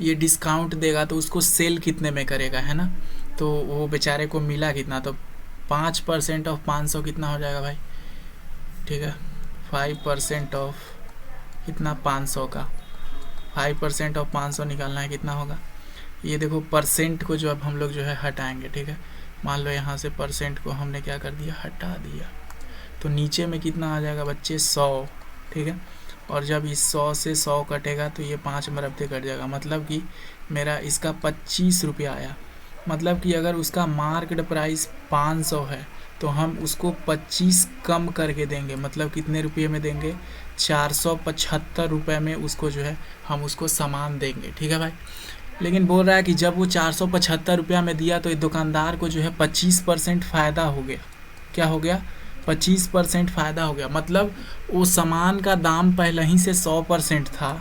ये डिस्काउंट देगा तो उसको सेल कितने में करेगा, है ना, तो वो बेचारे को मिला कितना, तो 5% ऑफ 500 कितना हो जाएगा भाई, ठीक है, 5% ऑफ कितना 500 का, 5% ऑफ 500 निकालना है, कितना होगा, ये देखो परसेंट को जो अब हम लोग जो है हटाएंगे, ठीक है, मान लो यहाँ से परसेंट को हमने क्या कर दिया, हटा दिया, तो नीचे में कितना आ जाएगा बच्चे 100, ठीक है, और जब इस 100 से 100 कटेगा तो ये 5 मरबते कट जाएगा, मतलब कि मेरा इसका 25 रुपया आया। मतलब कि अगर उसका मार्केट प्राइस 500 है तो हम उसको 25 कम करके देंगे, मतलब कितने रुपये में देंगे, 475 रुपये में उसको जो है हम उसको सामान देंगे, ठीक है भाई। लेकिन बोल रहा है कि जब वो 475 रुपया में दिया तो दुकानदार को जो है 25% फ़ायदा हो गया। क्या हो गया, 25% फ़ायदा हो गया, मतलब वो सामान का दाम पहले ही से 100% था,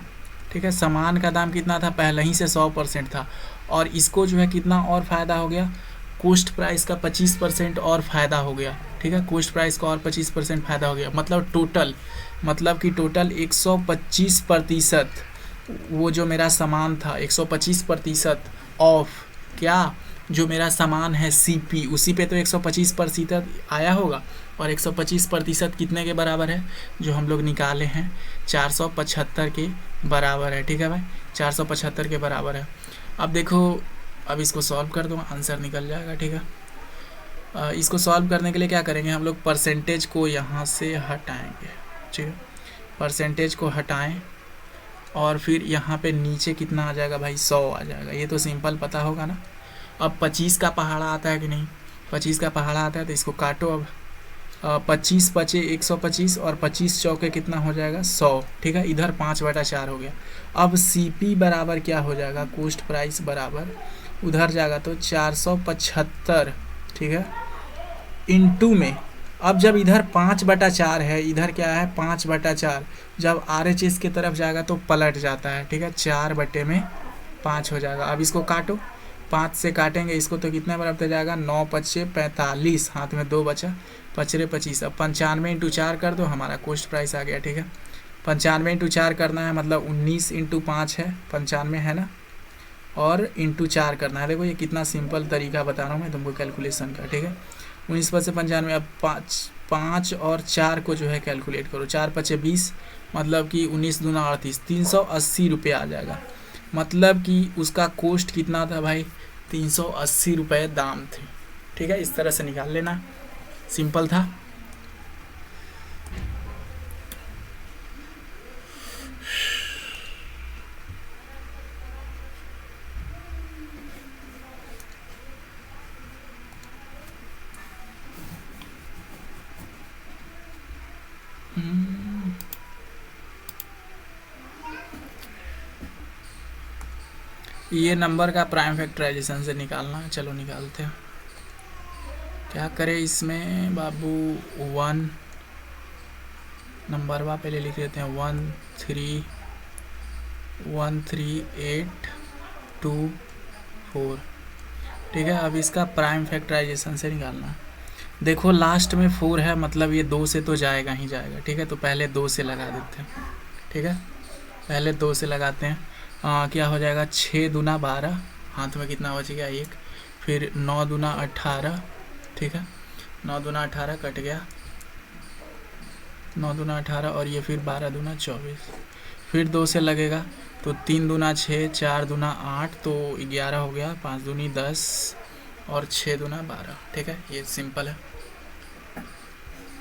ठीक है, सामान का दाम कितना था, पहले ही से 100% था, और इसको जो है कितना और फ़ायदा हो गया, कॉस्ट प्राइस का 25% और फ़ायदा हो गया, ठीक है, कॉस्ट प्राइस का और 25% फ़ायदा हो गया, मतलब टोटल, मतलब कि टोटल 125% वो जो मेरा सामान था 125% ऑफ, क्या जो मेरा सामान है CP उसी पे तो 125% आया होगा, और 125% कितने के बराबर है, जो हम लोग निकाले हैं 475 के बराबर है, ठीक है भाई, 475 के बराबर है। अब देखो, अब इसको सॉल्व कर दो, आंसर निकल जाएगा, ठीक है। इसको सॉल्व करने के लिए क्या करेंगे हम लोग, परसेंटेज को यहाँ से हटाएंगे, ठीक है, परसेंटेज को हटाएं, और फिर यहाँ पे नीचे कितना आ जाएगा भाई, 100 आ जाएगा, ये तो सिंपल पता होगा ना। अब 25 का पहाड़ा आता है कि नहीं, 25 का पहाड़ा आता है तो इसको काटो, अब 25 बचे 125 और 25 चौके कितना हो जाएगा 100, ठीक है, इधर 5/4 हो गया। अब CP बराबर क्या हो जाएगा, कॉस्ट प्राइस बराबर उधर जाएगा तो 475, ठीक है, इंटू में अब जब इधर 5/4 है, इधर क्या है 5/4, जब RHS की तरफ जाएगा तो पलट जाता है, ठीक है, 4/5 हो जाएगा। अब इसको काटो, 5 से काटेंगे इसको तो कितना बराबर जाएगा, 9 पच्चे 45, हाथ में 2 बचा, 5×5 25। अब 95 × 4 कर दो, हमारा कॉस्ट प्राइस आ गया, ठीक है। 95 × 4 करना है, मतलब 19 × 5 है, 95 है ना, और ×4 करना है। देखो ये कितना सिंपल तरीका बता रहा हूँ मैं तुमको कैलकुलेशन का, ठीक है। 19 से 95, अब 5 और 4 को जो है कैलकुलेट करो, 4×5 = 20, मतलब कि 19 दूना 38, 380 रुपये आ जाएगा। मतलब कि उसका कॉस्ट कितना था भाई, 380 रुपये दाम थे, ठीक है। इस तरह से निकाल लेना, सिंपल था। ये नंबर का प्राइम फैक्टराइजेशन से निकालना है, चलो निकालते हैं। क्या करें इसमें बाबू, 1 नंबर वा पहले लिख लेते हैं, 13824, ठीक है। अब इसका प्राइम फैक्टराइजेशन से निकालना है। देखो लास्ट में 4 है, मतलब ये 2 से तो जाएगा ही जाएगा, ठीक है। तो पहले 2 से लगा देते हैं, ठीक है, पहले 2 से लगाते हैं। क्या हो जाएगा, 6 दूना 12, हाथ में कितना बचेगा 1, फिर 9 दूना 18, ठीक है, 9 दूना 18 कट गया, 9 दूना 18, और ये फिर 12 दूना 24, फिर 2 से लगेगा तो 3 दूना 6, 4 दूना 8, तो 11 हो गया, 5 दूनी 10 और 6 दूना 12, ठीक है। ये सिंपल है,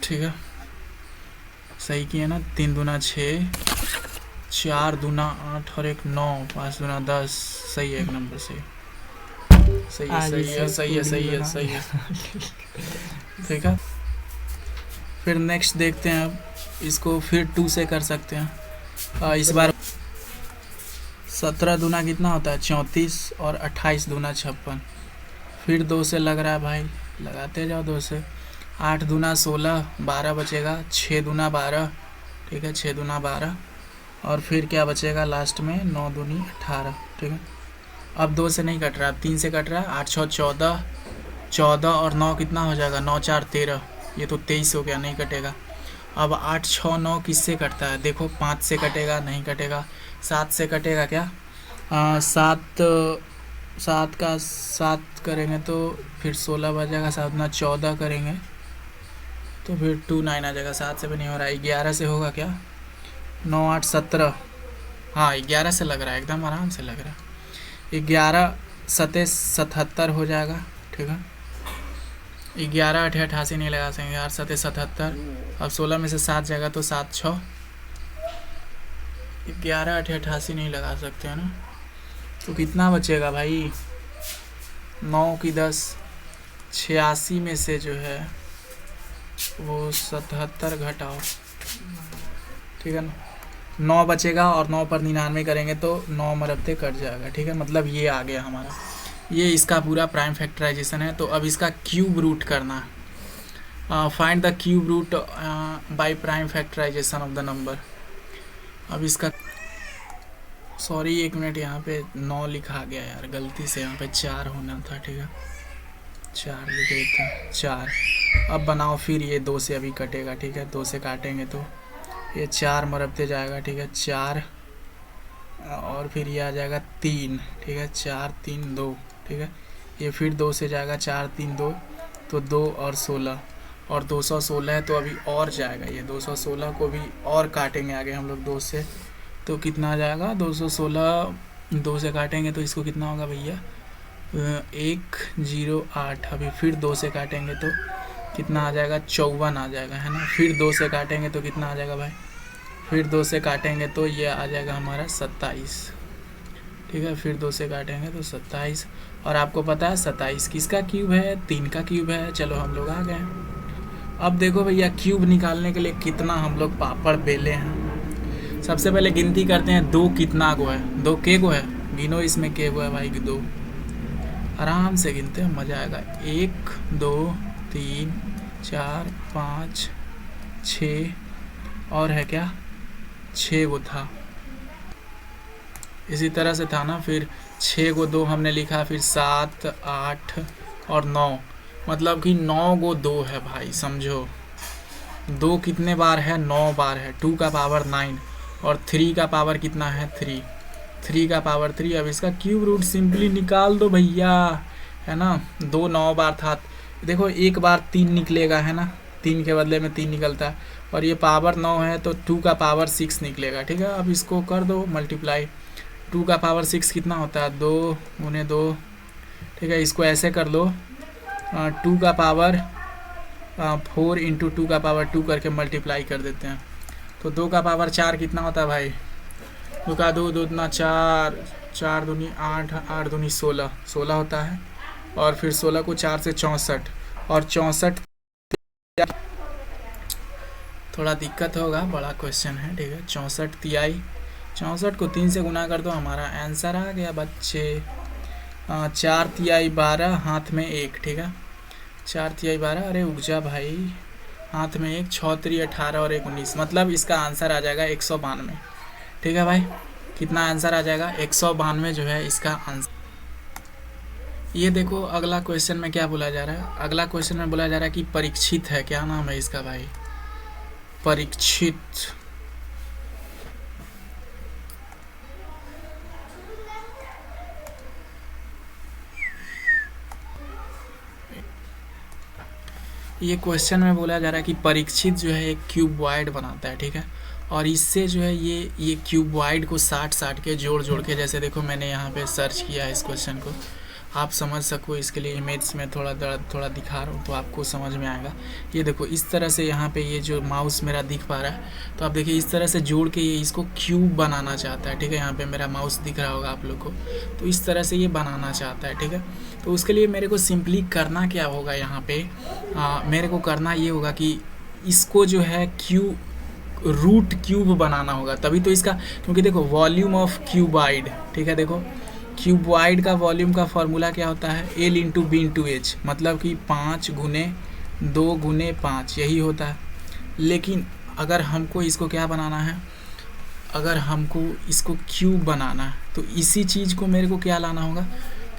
ठीक है, सही किए ना। 3 दूना 6, 4 दूना 8 और 1 9, 5 दूना 10, सही है, एक नंबर सही, सही है, सही है, सही है, सही है, सही है, ठीक है। फिर नेक्स्ट देखते हैं, अब इसको फिर 2 से कर सकते हैं। इस बार 17 दूना कितना होता है 34, और 28 दूना 56, फिर 2 से लग रहा है भाई, लगाते जाओ 2 से। 8 दूना 16, 12 बचेगा, 6 दूना 12, ठीक है, 6 दूना 12, और फिर क्या बचेगा लास्ट में, 9 दूनी 18, ठीक है। अब 2 से नहीं कट रहा, अब 3 से कट रहा है। 8 6 14, 14 और 9 कितना हो जाएगा, 9 4 13, ये तो 23 हो गया, नहीं कटेगा। अब 8 6 9 किससे कटता है, देखो 5 से कटेगा, नहीं कटेगा। 7 से कटेगा क्या, 7 का 7 करेंगे तो फिर 16 बचेगा, 7 ना 14 करेंगे तो फिर 2 9 आ जाएगा, 7 से भी नहीं हो रहा है। 11 से होगा क्या, 9 8 17, हाँ 11 से लग रहा है, एकदम आराम से लग रहा है। 11 7 77 हो जाएगा, ठीक है। 11 8 88 नहीं लगा सकेंगे यार, 7 77, अब 16 में से 7 जाएगा तो 7 6, 11 8 88 नहीं लगा सकते हैं ना, तो कितना बचेगा भाई, 9 की 10, 86 में से जो है वो 77 घटाओ, ठीक है ना, 9 बचेगा, और 9 पर 99 करेंगे तो 9 मरबते कट जाएगा, ठीक है। मतलब ये आ गया हमारा, ये इसका पूरा प्राइम फैक्टराइजेशन है। तो अब इसका क्यूब रूट करना, find the cube root by prime factorisation of the number. अब इसका, सॉरी 1 मिनट, यहाँ पे 9 लिखा गया यार गलती से, यहाँ पे 4 होना था, ठीक है, 4 लिख देते हैं, 4। अब बनाओ, फिर ये 2 से अभी कटेगा, ठीक है, 2 से काटेंगे तो ये 4 मरबते जाएगा, ठीक है, 4, और फिर ये आ जाएगा 3, ठीक है, 4 3 2, ठीक है। ये फिर 2 से जाएगा, 4 3 2, तो 2 और 16, और 216 है तो अभी और जाएगा, ये 216 को भी और काटेंगे आगे हम लोग 2 से, तो कितना आ जाएगा, 216 2 से काटेंगे तो इसको कितना होगा भैया, 108। अभी फिर 2 से काटेंगे तो कितना आ जाएगा, 54 आ जाएगा, है ना। फिर 2 से काटेंगे तो कितना आ जाएगा भाई, फिर 2 से काटेंगे तो ये आ जाएगा हमारा 27, ठीक है। फिर 2 से काटेंगे तो 27, और आपको पता है 27 किसका क्यूब है, 3 का क्यूब है। चलो हम लोग आ गए। अब देखो भैया, क्यूब निकालने के लिए कितना हम लोग पापड़ बेले हैं। सबसे पहले गिनती करते हैं, 2 कितना गो है, 2 के गो है, गिनो इसमें के गो है भाई, 2, आराम से गिनते हैं, मज़ा आएगा। 1 2 3 4 5 6 और है क्या, 6 वो था, इसी तरह से था ना। फिर 6 को 2 हमने लिखा, फिर 7 8 और 9, मतलब कि 9 को 2 है भाई, समझो। 2 कितने बार है, 9 बार है। 2 का पावर 9 और 3 का पावर कितना है, 3। 3 का पावर 3। अब इसका क्यूब रूट सिंपली निकाल दो भैया, है ना। 2 9 बार था, देखो एक बार 3 निकलेगा, है ना, 3 के बदले में 3 निकलता है। और ये पावर 9 है तो 2 का पावर 6 निकलेगा, ठीक है। अब इसको कर दो मल्टीप्लाई। 2 का पावर 6 कितना होता है, 2 गुने 2, ठीक है। इसको ऐसे कर लो, 2 का पावर 4 इंटू 2 का पावर 2 करके मल्टीप्लाई कर देते हैं। तो 2 का पावर 4 कितना होता है भाई, 2 का 2 2 दूना 4, 4 दूनी 8, 8 दूनी 16, 16 होता है। और फिर 16 को 4 से 64, और 64 थोड़ा दिक्कत होगा, बड़ा क्वेश्चन है, ठीक है। 64 तिहाई, 64 को 3 से गुना कर दो, हमारा आंसर आ गया बच्चे। 4 तिहाई 12, हाथ में 1, ठीक है। 4 तिहाई 12, अरे उग जा भाई, हाथ में 1, 6 3 18 और 1 19, मतलब इसका आंसर आ जाएगा 192, ठीक है भाई। कितना आंसर आ जाएगा, 192 जो है इसका आंसर। ये देखो अगला क्वेश्चन में क्या बोला जा रहा है, अगला क्वेश्चन में बोला जा रहा है कि परीक्षित है, क्या नाम है इसका भाई, परीक्षित। ये क्वेश्चन में बोला जा रहा है कि परीक्षित जो है एक क्यूबॉइड बनाता है, ठीक है। और इससे जो है ये क्यूबॉइड को साट के जोड़ के, जैसे देखो मैंने यहाँ पे सर्च किया है इस क्वेश्चन को, आप समझ सको इसके लिए इमेज में थोड़ा दिखा रहा हूँ तो आपको समझ में आएगा। ये देखो इस तरह से यहाँ पे ये जो माउस मेरा दिख पा रहा है, तो आप देखिए इस तरह से जोड़ के ये इसको क्यूब बनाना चाहता है, ठीक है। यहाँ पे मेरा माउस दिख रहा होगा आप लोग को, तो इस तरह से ये बनाना चाहता है, ठीक है। तो उसके लिए मेरे को सिंपली करना क्या होगा, यहाँ पे मेरे को करना ये होगा कि इसको जो है रूट क्यूब बनाना होगा, तभी तो इसका, क्योंकि देखो वॉल्यूम ऑफ क्यूबॉइड, ठीक है। देखो क्यूबॉइड का वॉल्यूम का फॉर्मूला क्या होता है, L into B into H, मतलब कि 5 गुने 2 गुने 5, यही होता है। लेकिन अगर हमको इसको क्या बनाना है, अगर हमको इसको क्यूब बनाना है, तो इसी चीज़ को मेरे को क्या लाना होगा,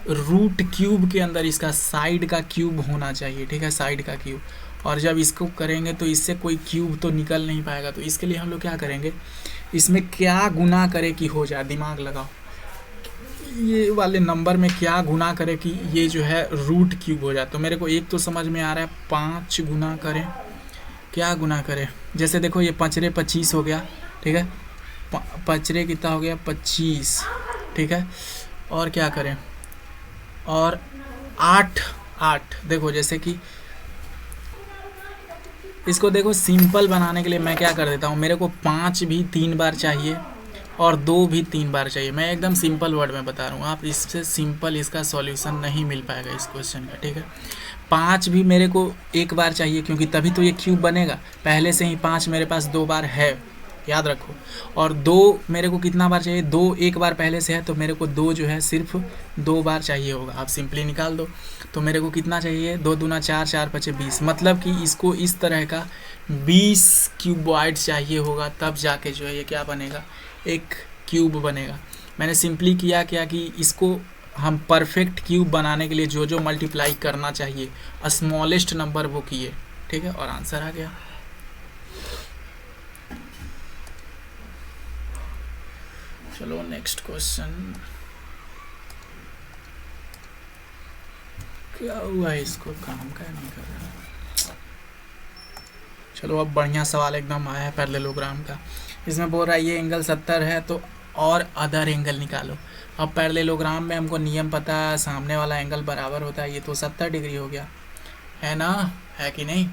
रूट क्यूब के अंदर इसका साइड का क्यूब होना चाहिए, ठीक है, साइड का क्यूब। और जब इसको करेंगे तो इससे कोई क्यूब तो निकल नहीं पाएगा, तो इसके लिए हम लोग क्या करेंगे, इसमें क्या गुना करे कि हो जाए, दिमाग लगाओ, ये वाले नंबर में क्या गुना करे कि ये जो है रूट क्यूब हो जाए। तो मेरे को एक तो समझ में आ रहा है, 5 गुना करें, क्या गुना करें, जैसे देखो ये 5 25 हो गया, ठीक है। 5 कितना हो गया, 25, ठीक है। और क्या करें, और 8 देखो, जैसे कि इसको देखो सिंपल बनाने के लिए मैं क्या कर देता हूँ, मेरे को 5 भी 3 बार चाहिए और 2 भी 3 बार चाहिए। मैं एकदम सिंपल वर्ड में बता रहा हूँ, आप इससे सिंपल इसका सॉल्यूशन नहीं मिल पाएगा इस क्वेश्चन का, ठीक है। 5 भी मेरे को 1 बार चाहिए, क्योंकि तभी तो ये क्यूब बनेगा। पहले से ही 5 मेरे पास 2 बार है, याद रखो। और 2 मेरे को कितना बार चाहिए, 2 1 बार पहले से है, तो मेरे को 2 जो है सिर्फ 2 बार चाहिए होगा। आप सिंपली निकाल दो, तो मेरे को कितना चाहिए, 2 दूना 4, 4 5 20, मतलब कि इसको इस तरह का 20 क्यूबॉइड चाहिए होगा, तब जाके जो है ये क्या बनेगा, एक क्यूब बनेगा। मैंने सिंपली किया क्या कि इसको हम परफेक्ट क्यूब बनाने के लिए जो जो मल्टीप्लाई करना चाहिए, स्मॉलेस्ट नंबर वो किए, ठीक है, और आंसर आ गया। चलो नेक्स्ट क्वेश्चन, क्या हुआ है, इसको काम का नहीं कर रहा। चलो अब बढ़िया सवाल एकदम आया है पैरेललोग्राम का। इसमें बोल रहा है ये एंगल 70 है, तो और अदर एंगल निकालो। अब पैरेललोग्राम में हमको नियम पता है, सामने वाला एंगल बराबर होता है, ये तो 70 डिग्री हो गया, है ना, है कि नहीं,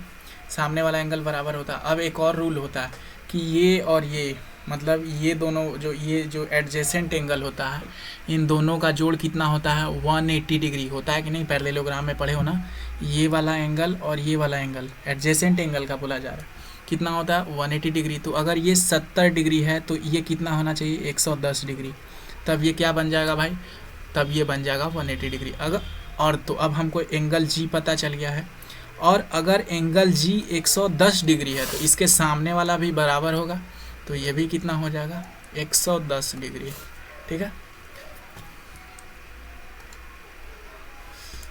सामने वाला एंगल बराबर होता है। अब एक और रूल होता है कि ये और ये, मतलब ये दोनों ये जो एडजेसेंट एंगल होता है, इन दोनों का जोड़ कितना होता है, 180 डिग्री होता है कि नहीं, पैरेललोग्राम में पढ़े हो ना। ये वाला एंगल और ये वाला एंगल एडजेसेंट एंगल का बोला जा रहा है, कितना होता है, 180 डिग्री। तो अगर ये 70 डिग्री है तो ये कितना होना चाहिए, 110 डिग्री, तब ये क्या बन जाएगा भाई, तब ये बन जाएगा 180 डिग्री। अगर और तो अब हमको एंगल जी पता चल गया है। और अगर एंगल जी 110 डिग्री है तो इसके सामने वाला भी बराबर होगा, तो ये भी कितना हो जाएगा 110 डिग्री। ठीक है,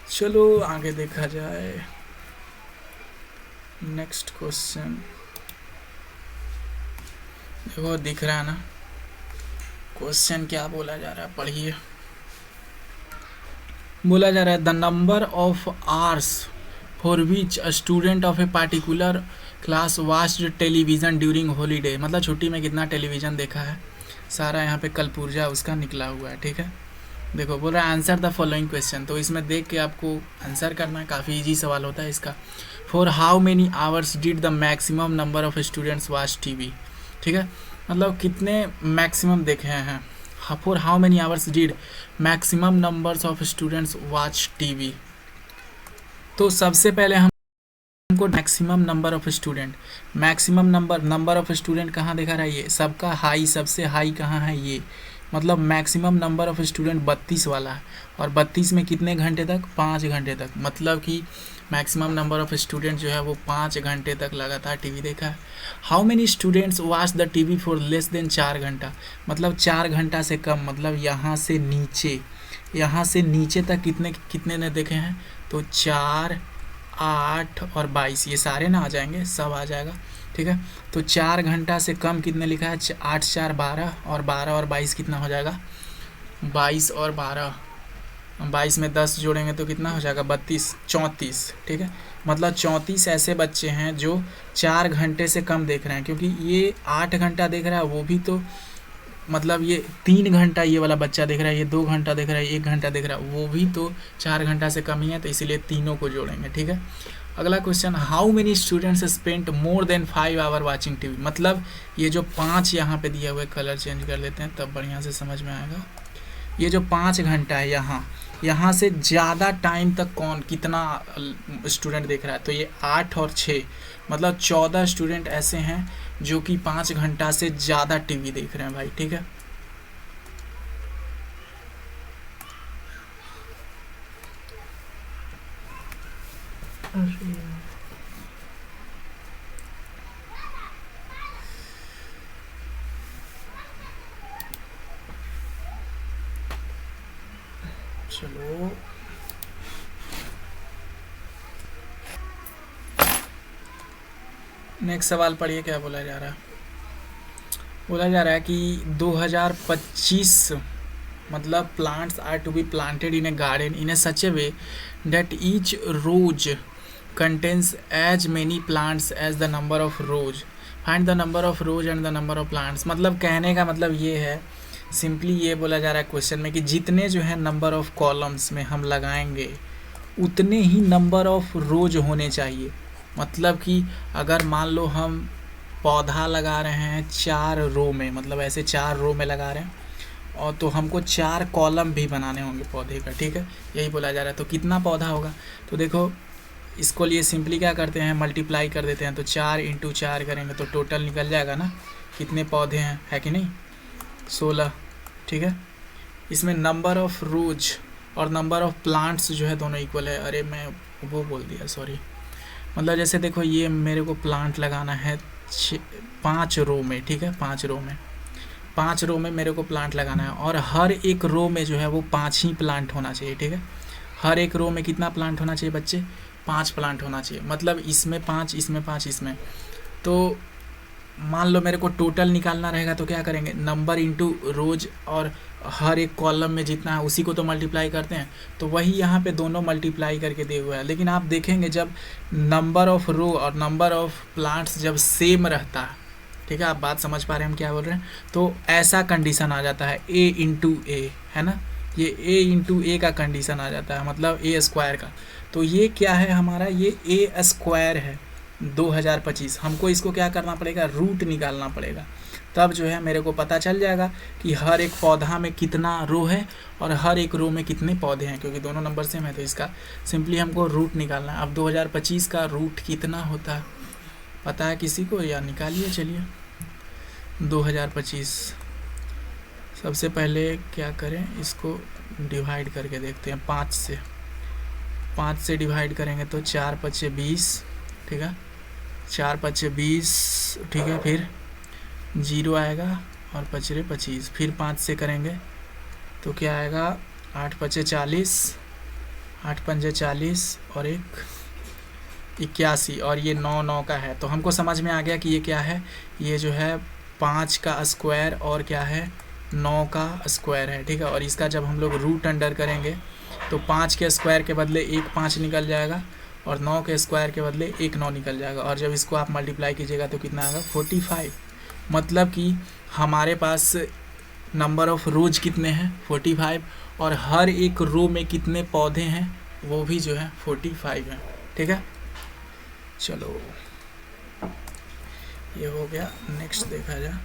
चलो आगे देखा जाए। नेक्स्ट क्वेश्चन देखो, दिख रहा है ना क्वेश्चन क्या बोला जा रहा है, पढ़िए। बोला जा रहा है the number of hours for which a student of a particular class watched television during holiday, मतलब छुट्टी में कितना टेलीविज़न देखा है, सारा यहाँ पे कलपुर्जा उसका निकला हुआ है। ठीक है, देखो बोल रहा है आंसर द फॉलोइंग क्वेश्चन, तो इसमें देख के आपको आंसर करना है, काफ़ी इजी सवाल होता है इसका। For how many hours did the maximum number of students watch TV. ठीक है, मतलब कितने मैक्सिमम देखे हैं। For how many hours did maximum numbers of students watch TV. तो सबसे पहले हमको maximum number of student, maximum number of student कहाँ देखा रहा है, ये सबका हाई, सबसे हाई कहाँ है ये, मतलब मैक्सिमम नंबर ऑफ स्टूडेंट 32 वाला है, और 32 में कितने घंटे तक, 5 घंटे तक, मतलब कि मैक्सिमम नंबर ऑफ स्टूडेंट जो है वो 5 घंटे तक लगातार टीवी देखा है। How many students watch the TV for less than 4 घंटा, मतलब 4 घंटा से कम, मतलब यहाँ से नीचे तक कितने ने देखे हैं, तो 4, 8 और 22, ये सारे ना आ जाएंगे, सब आ जाएगा। ठीक है, तो 4 घंटा से कम कितने लिखा है, 8 4 12, और 12 और 22 कितना हो जाएगा, 22 और 12, 22 में 10 जोड़ेंगे तो कितना हो जाएगा, 32, 34। ठीक है, मतलब 34 ऐसे बच्चे हैं जो 4 घंटे से कम देख रहे हैं, क्योंकि ये 8 घंटा देख रहा है, वो भी तो मतलब ये 3 घंटा ये वाला बच्चा देख रहा है, ये 2 घंटा देख रहा है, 1 घंटा देख रहा है, वो भी तो 4 घंटा से कम ही है, तो इसीलिए तीनों को जोड़ेंगे। ठीक है, अगला question, how many students spent more than 5 hour watching TV, मतलब ये जो 5 यहाँ पे दिया हुआ है, कलर चेंज कर देते हैं तब बढ़िया से समझ में आएगा। ये जो 5 घंटा है, यहाँ से ज़्यादा टाइम तक कौन कितना स्टूडेंट देख रहा है, तो ये 8 और 6, मतलब 14 स्टूडेंट ऐसे हैं जो कि 5 घंटा से ज़्यादा टीवी देख रहे हैं भाई। ठीक है, चलो नेक्स्ट सवाल पढ़िए, क्या बोला जा रहा है। बोला जा रहा है कि 2025 मतलब plants are to be planted in a garden in a such a way that each rows contains as many plants as the number of rows, find the number of rows and the number of plants. मतलब कहने का मतलब ये है, simply ये बोला जा रहा है क्वेश्चन में कि जितने जो है नंबर ऑफ कॉलम्स में हम लगाएंगे उतने ही नंबर ऑफ रोज होने चाहिए। मतलब कि अगर मान लो हम पौधा लगा रहे हैं 4 रो में, मतलब ऐसे 4 रो में लगा रहे हैं, और तो हमको 4 कॉलम भी बनाने होंगे पौधे का। ठीक है, यही बोला जा रहा है। तो कितना पौधा होगा, तो देखो इसको लिए सिंपली क्या करते हैं, मल्टीप्लाई कर देते हैं, तो 4 × 4 करेंगे तो टोटल निकल जाएगा ना कितने पौधे हैं, है कि नहीं, 16। ठीक है, इसमें नंबर ऑफ रोज और नंबर ऑफ प्लांट्स जो है दोनों इक्वल है। अरे मैं वो बोल दिया, सॉरी। मतलब जैसे देखो ये मेरे को प्लांट लगाना है 5 रो में। ठीक है, 5 रो में मेरे को प्लांट लगाना है, और हर एक रो में जो है वो 5 ही प्लांट होना चाहिए। ठीक है, हर एक रो में कितना प्लांट होना चाहिए बच्चे, 5 प्लांट होना चाहिए। मतलब इसमें 5, इसमें 5, इसमें, तो मान लो मेरे को टोटल निकालना रहेगा तो क्या करेंगे, नंबर इंटू रोज, और हर एक कॉलम में जितना है उसी को तो मल्टीप्लाई करते हैं, तो वही यहाँ पे दोनों मल्टीप्लाई करके दिए हुआ है। लेकिन आप देखेंगे जब नंबर ऑफ रो और नंबर ऑफ प्लांट्स जब सेम रहता है, ठीक है, आप बात समझ पा रहे हैं हम क्या बोल रहे हैं, तो ऐसा कंडीशन आ जाता है a × a, है ना, ये a × a का कंडीशन आ जाता है, मतलब a² का। तो ये क्या है हमारा, ये a² है 2025। हमको इसको क्या करना पड़ेगा, रूट निकालना पड़ेगा, तब जो है मेरे को पता चल जाएगा कि हर एक पौधा में कितना रो है और हर एक रो में कितने पौधे हैं, क्योंकि दोनों नंबर सेम है। तो इसका सिंपली हमको रूट निकालना है। अब 2025 का रूट कितना होता है पता है किसी को, या निकालिए, चलिए 2025। सबसे पहले क्या करें, इसको डिवाइड करके देखते हैं 5 से। 5 से डिवाइड करेंगे तो 4 पच्चे 20, ठीक है, 4 पच्चे 20, ठीक है, फिर 0 आएगा और पचरे 25, फिर 5 से करेंगे तो क्या आएगा, 8 पच्चे 40, 8 पंजे 40 और 81, और ये 9 9 का है। तो हमको समझ में आ गया कि ये क्या है, ये जो है 5 का स्क्वायर और क्या है 9 का स्क्वायर है, ठीक है। और इसका जब हम लोग रूट अंडर करेंगे तो 5 के स्क्वायर के बदले 1 5 निकल जाएगा और 9 के स्क्वायर के बदले 1 9 निकल जाएगा, और जब इसको आप मल्टीप्लाई कीजिएगा तो कितना आएगा 45। मतलब कि हमारे पास नंबर ऑफ रोज कितने हैं 45, और हर एक रो में कितने पौधे हैं वो भी जो है 45 हैं, ठीक है। चलो ये हो गया, नेक्स्ट देखा जाए।